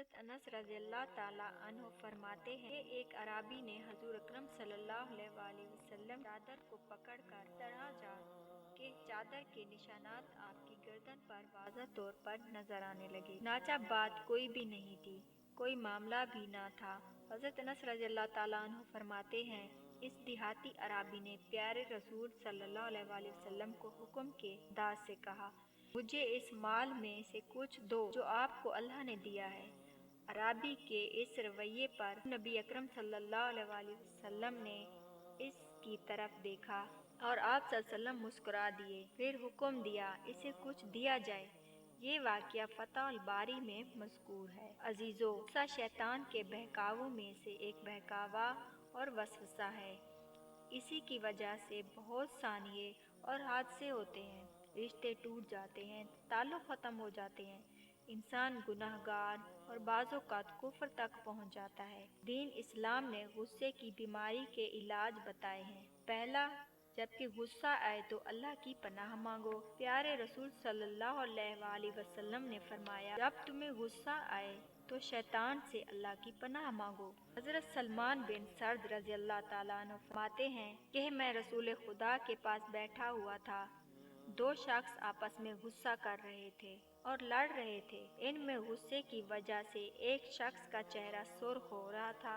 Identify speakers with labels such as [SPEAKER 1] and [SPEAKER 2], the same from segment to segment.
[SPEAKER 1] हज़रत अनस रज़ी अल्लाह ताला अन्हु फरमाते हैं कि एक अराबी ने हजूर अकरम सल्लल्लाहु अलैहि वसल्लम चादर को पकड़कर तरह जा के चादर के निशानात आपकी गर्दन पर वाज़ह तौर पर नजर आने लगे। नाचा बात कोई भी नहीं थी, कोई मामला भी ना था। हज़रत अनस रज़ी अल्लाह ताला अन्हु फरमाते हैं, इस देहाती अराबी ने प्यारे रसूल सल्लल्लाहु अलैहि वसल्लम को हुक्म के अंदाज से कहा, मुझे इस माल में से कुछ दो जो आपको अल्लाह ने दिया है। अराबी के इस रवैये पर नबी अकरम सल्लल्लाहु अलैहि वसल्लम ने इसकी तरफ देखा और आप सल्लल्लाहु अलैहि वसल्लम मुस्कुरा दिए। फिर हुक्म दिया इसे कुछ दिया जाए। ये वाक़या फ़तहुल बारी में मज़कूर है। अजीज़ो, गुस्सा शैतान के बहकावों में से एक बहकावा और वसवसा है। इसी की वजह से बहुत सानिये और हादसे होते हैं, रिश्ते टूट जाते हैं, ताल्लुक़ ख़त्म हो जाते हैं, इंसान गुनाहगार और बाज़-औक़ात कुफ्र तक पहुँच जाता है। दीन इस्लाम ने गुस्से की बीमारी के इलाज बताए हैं। पहला, जबकि गुस्सा आए तो अल्लाह की पनाह मांगो। प्यारे रसूल सल्लल्लाहु अलैहि वसल्लम ने फरमाया, जब तुम्हें गुस्सा आए तो शैतान से अल्लाह की पनाह मांगो। हज़रत सलमान बिन सर्द रज़ी अल्लाह ताला अन्हु फरमाते हैं कि मैं रसूल खुदा के पास बैठा हुआ था। दो शख्स आपस में गुस्सा कर रहे थे और लड़ रहे थे। इनमें गुस्से की वजह से एक शख्स का चेहरा सुर्ख हो रहा था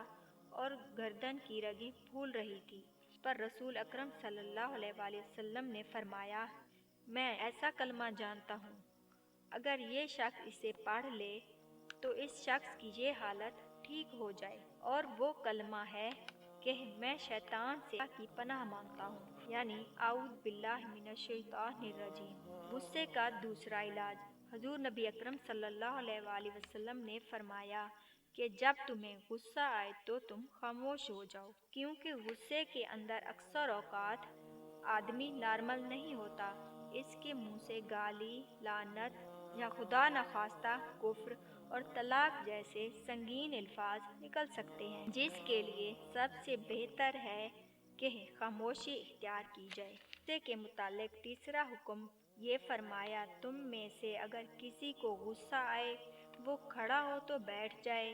[SPEAKER 1] और गर्दन की रगें फूल रही थी। पर रसूल अकरम सल्लल्लाहु अलैहि वसल्लम ने फरमाया, मैं ऐसा कलमा जानता हूँ, अगर ये शख्स इसे पढ़ ले तो इस शख्स की ये हालत ठीक हो जाए। और वो कलमा है कि मैं शैतान से की पनाह मांगता हूँ, यानी आऊज़ बिल्लाहि मिनश शैतानिर रजीम। गुस्से का दूसरा इलाज। हजूर नबी अकरम सल्लल्लाहु अलैहि वसल्लम ने फरमाया कि जब तुम्हें गुस्सा आए तो तुम खामोश हो जाओ, क्योंकि गुस्से के अंदर अक्सर औकात आदमी नॉर्मल नहीं होता। इसके मुंह से गाली, लानत या खुदा न खास्ता कुफ्र और तलाक जैसे संगीन अल्फाज निकल सकते हैं, जिसके लिए सबसे बेहतर है कि खामोशी इख्तियार की जाए। गुस्से के मुतालिक तीसरा हुक्म ये फरमाया, तुम में से अगर किसी को गुस्सा आए वो खड़ा हो तो बैठ जाए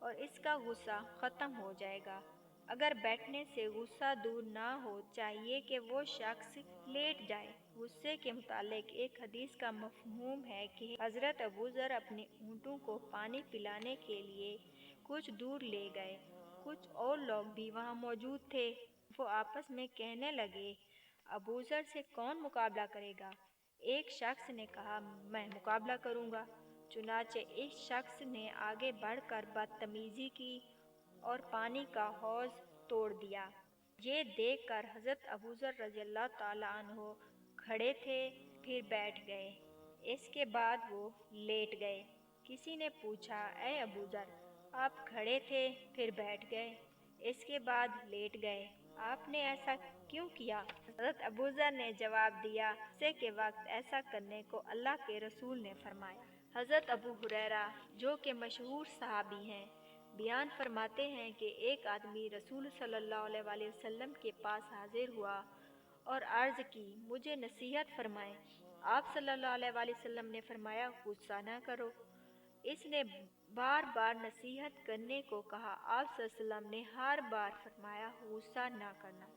[SPEAKER 1] और इसका गुस्सा ख़त्म हो जाएगा। अगर बैठने से गुस्सा दूर ना हो, चाहिए कि वो शख्स लेट जाए। गुस्से के मुतालिक एक हदीस का मफ़हूम है कि हज़रत अबू ज़र अपने ऊँटों को पानी पिलाने के लिए कुछ दूर ले गए। कुछ और लोग भी वहाँ मौजूद थे। वो आपस में कहने लगे, अबू ज़र से कौन मुकाबला करेगा? एक शख्स ने कहा, मैं मुकाबला करूँगा। चुनाचे इस शख्स ने आगे बढ़कर बदतमीज़ी की और पानी का हौज़ तोड़ दिया। ये देखकर हज़रत अबू ज़र रज़ी अल्लाह ताला अन्हु खड़े थे, फिर बैठ गए। इसके बाद वो लेट गए। किसी ने पूछा, ऐ अबू ज़र, आप खड़े थे फिर बैठ गए, इसके बाद लेट गए, आपने ऐसा क्यों किया? हज़रत अबू ज़र ने जवाब दिया, गुस्से के वक्त ऐसा करने को अल्लाह के रसूल ने फरमाया। हज़रत अबू हुरैरा, जो कि मशहूर सहाबी हैं, बयान फरमाते हैं कि एक आदमी रसूल सल्लल्लाहु अलैहि वसल्लम के पास हाजिर हुआ और अर्ज़ की, मुझे नसीहत फरमाएं। आप सल्लल्लाहु अलैहि वसल्लम ने फरमाया, गुस्सा ना करो। इसने बार बार नसीहत करने को कहा। आप सल्लल्लाहु अलैहि वसल्लम ने हर बार फरमाया, गुस्सा ना करना।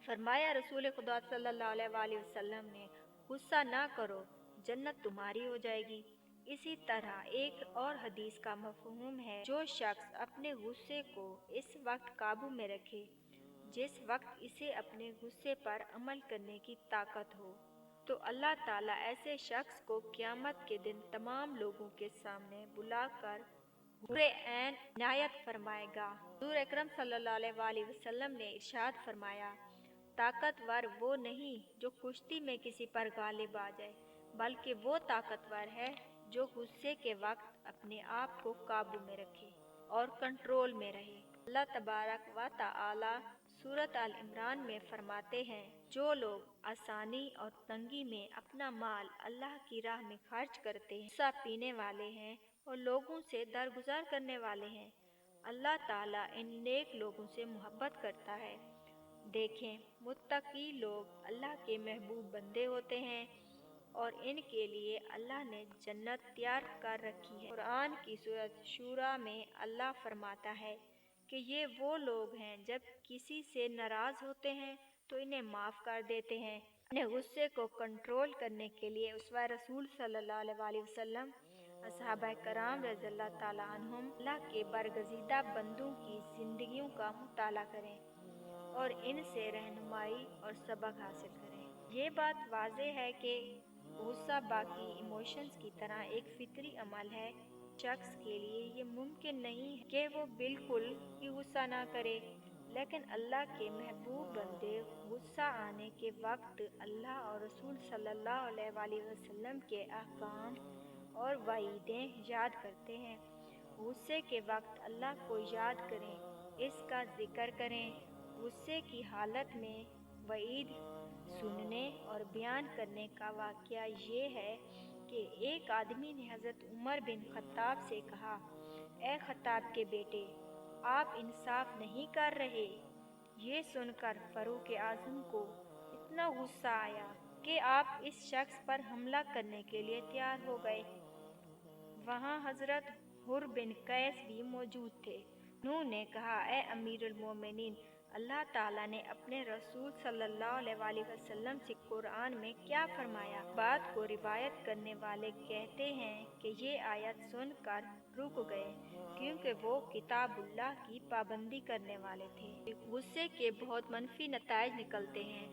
[SPEAKER 1] फरमाया रसूल खुदा सल्लल्लाहु अलैहि वसल्लम ने, गुस्सा ना करो, जन्नत तुम्हारी हो जाएगी। इसी तरह एक और हदीस का मफ़हूम है, जो शख्स अपने गुस्से को इस वक्त काबू में रखे जिस वक्त इसे अपने गुस्से पर अमल करने की ताकत हो, तो अल्लाह ताला ऐसे शख्स को क़यामत के दिन तमाम लोगों के सामने बुलाकर हुर्रे ऐन इनायत फरमाएगा। हुज़ूर अकरम सल्लल्लाहु अलैहि वसल्लम ने इरशाद फरमाया, ताकतवर वो नहीं जो कुश्ती में किसी पर गालिब आ जाए, बल्कि वो ताकतवर है जो गुस्से के वक्त अपने आप को काबू में रखे और कंट्रोल में रहे। अल्लाह तबारक व तआला सूरत अल इमरान में फरमाते हैं, जो लोग आसानी और तंगी में अपना माल अल्लाह की राह में खर्च करते हैं, गुस्सा पीने वाले हैं और लोगों से दरगुजर करने वाले हैं, अल्लाह ताला इन नेक लोगों से मोहब्बत करता है। देखें, मुत्तकी लोग अल्लाह के महबूब बंदे होते हैं اور ان کے لیے اللہ نے جنت تیار کر رکھی ہے۔ قرآن کی سورۃ شورى میں اللہ فرماتا ہے کہ یہ وہ لوگ ہیں جب کسی سے ناراض ہوتے ہیں تو انہیں معاف کر دیتے ہیں۔ اپنے غصے کو کنٹرول کرنے کے لیے اسوہ رسول صلی اللہ علیہ وسلم، صحابہ کرام رضی اللہ تعالیٰ عنہم، اللہ کے برگزیدہ بندوں کی زندگیوں کا مطالعہ کریں اور ان سے رہنمائی اور سبق حاصل کریں۔ یہ بات واضح ہے کہ غصہ باقی ایموشنز کی طرح ایک فطری عمل ہے۔ شخص کے لیے یہ ممکن نہیں ہے کہ وہ بالکل ہی غصہ نہ کرے، لیکن اللہ کے محبوب بندے غصہ آنے کے وقت اللہ اور رسول صلی اللہ علیہ وسلم کے احکام اور وعیدیں یاد کرتے ہیں۔ غصے کے وقت اللہ کو یاد کریں، اس کا ذکر کریں۔ غصے کی حالت میں وعید سننے اور بیان کرنے کا واقعہ یہ ہے کہ ایک آدمی نے حضرت عمر بن خطاب سے کہا، اے خطاب کے بیٹے، آپ انصاف نہیں کر رہے۔ یہ سن کر فاروق اعظم کو اتنا غصہ آیا کہ آپ اس شخص پر حملہ کرنے کے لیے تیار ہو گئے۔ وہاں حضرت حر بن قیس بھی موجود تھے۔ انہوں نے کہا، اے امیر المومنین، اللہ تعالیٰ نے اپنے رسول صلی اللہ علیہ وسلم سے قرآن میں کیا فرمایا؟ بات کو روایت کرنے والے کہتے ہیں کہ یہ آیت سن کر رک گئے کیونکہ وہ کتاب اللہ کی پابندی کرنے والے تھے۔ غصے کے بہت منفی نتائج نکلتے ہیں۔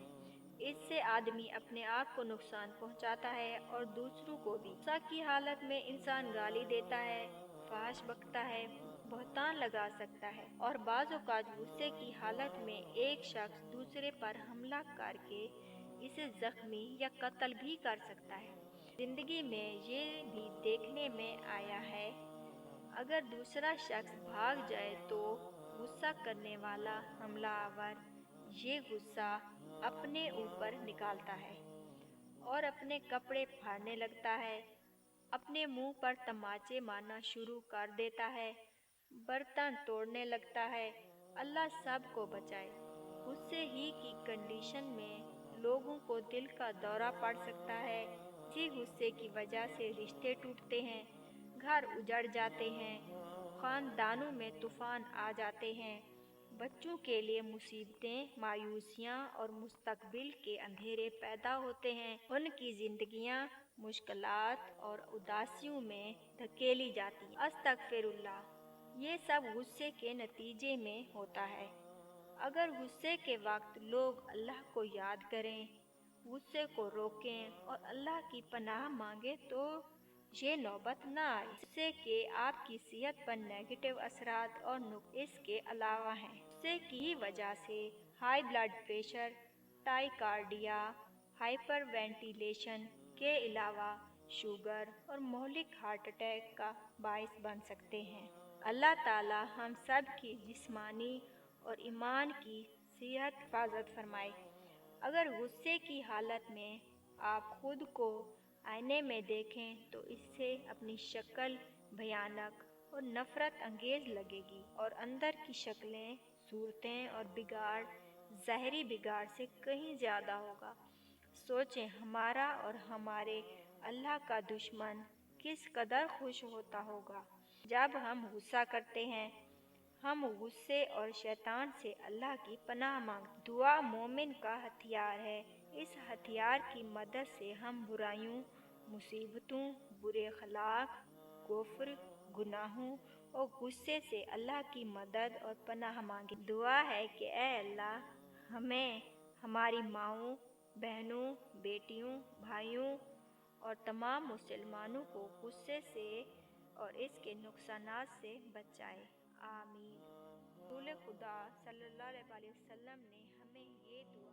[SPEAKER 1] اس سے آدمی اپنے آپ کو نقصان پہنچاتا ہے اور دوسروں کو بھی۔ غصہ کی حالت میں انسان گالی دیتا ہے، فحش بکتا ہے، بہتان لگا سکتا ہے اور بعض اوقات غصے کی حالت میں ایک شخص دوسرے پر حملہ کر کے اسے زخمی یا قتل بھی کر سکتا ہے۔ زندگی میں یہ بھی دیکھنے میں آیا ہے، اگر دوسرا شخص بھاگ جائے تو غصہ کرنے والا حملہ آور یہ غصہ اپنے اوپر نکالتا ہے اور اپنے کپڑے پھاڑنے لگتا ہے، اپنے منہ پر تماچے مارنا شروع کر دیتا ہے، برتن توڑنے لگتا ہے۔ اللہ سب کو بچائے۔ غصے ہی کی کنڈیشن میں لوگوں کو دل کا دورہ پڑ سکتا ہے۔ اسی غصے کی وجہ سے رشتے ٹوٹتے ہیں، گھر اجڑ جاتے ہیں، خاندانوں میں طوفان آ جاتے ہیں، بچوں کے لیے مصیبتیں، مایوسیاں اور مستقبل کے اندھیرے پیدا ہوتے ہیں۔ ان کی زندگیاں مشکلات اور اداسیوں میں دھکیلی جاتی ہیں۔ استغفر اللہ۔ یہ سب غصے کے نتیجے میں ہوتا ہے۔ اگر غصے کے وقت لوگ اللہ کو یاد کریں، غصے کو روکیں اور اللہ کی پناہ مانگیں تو یہ نوبت نہ آئے۔ غصے کے آپ کی صحت پر نیگیٹو اثرات اور نقصان اس کے علاوہ ہیں۔ غصے کی وجہ سے ہائی بلڈ پریشر، ٹائی ہائپر وینٹیلیشن کے علاوہ شوگر اور مہلک ہارٹ اٹیک کا باعث بن سکتے ہیں۔ اللہ تعالیٰ ہم سب کی جسمانی اور ایمان کی صحت حفاظت فرمائے۔ اگر غصے کی حالت میں آپ خود کو آئینے میں دیکھیں تو اس سے اپنی شکل بھیانک اور نفرت انگیز لگے گی اور اندر کی شکلیں، صورتیں اور بگاڑ ظاہری بگاڑ سے کہیں زیادہ ہوگا۔ سوچیں ہمارا اور ہمارے اللہ کا دشمن کس قدر خوش ہوتا ہوگا جب ہم غصہ کرتے ہیں۔ ہم غصے اور شیطان سے اللہ کی پناہ مانگتے ہیں۔ دعا مومن کا ہتھیار ہے۔ اس ہتھیار کی مدد سے ہم برائیوں، مصیبتوں، برے اخلاق، کفر، گناہوں اور غصے سے اللہ کی مدد اور پناہ مانگیں۔ دعا ہے کہ اے اللہ، ہمیں، ہماری ماؤں، بہنوں، بیٹیوں، بھائیوں اور تمام مسلمانوں کو غصے سے اور اس کے نقصانات سے بچائے۔ آمین۔ رسول خدا صلی اللہ علیہ وسلم نے ہمیں یہ دعا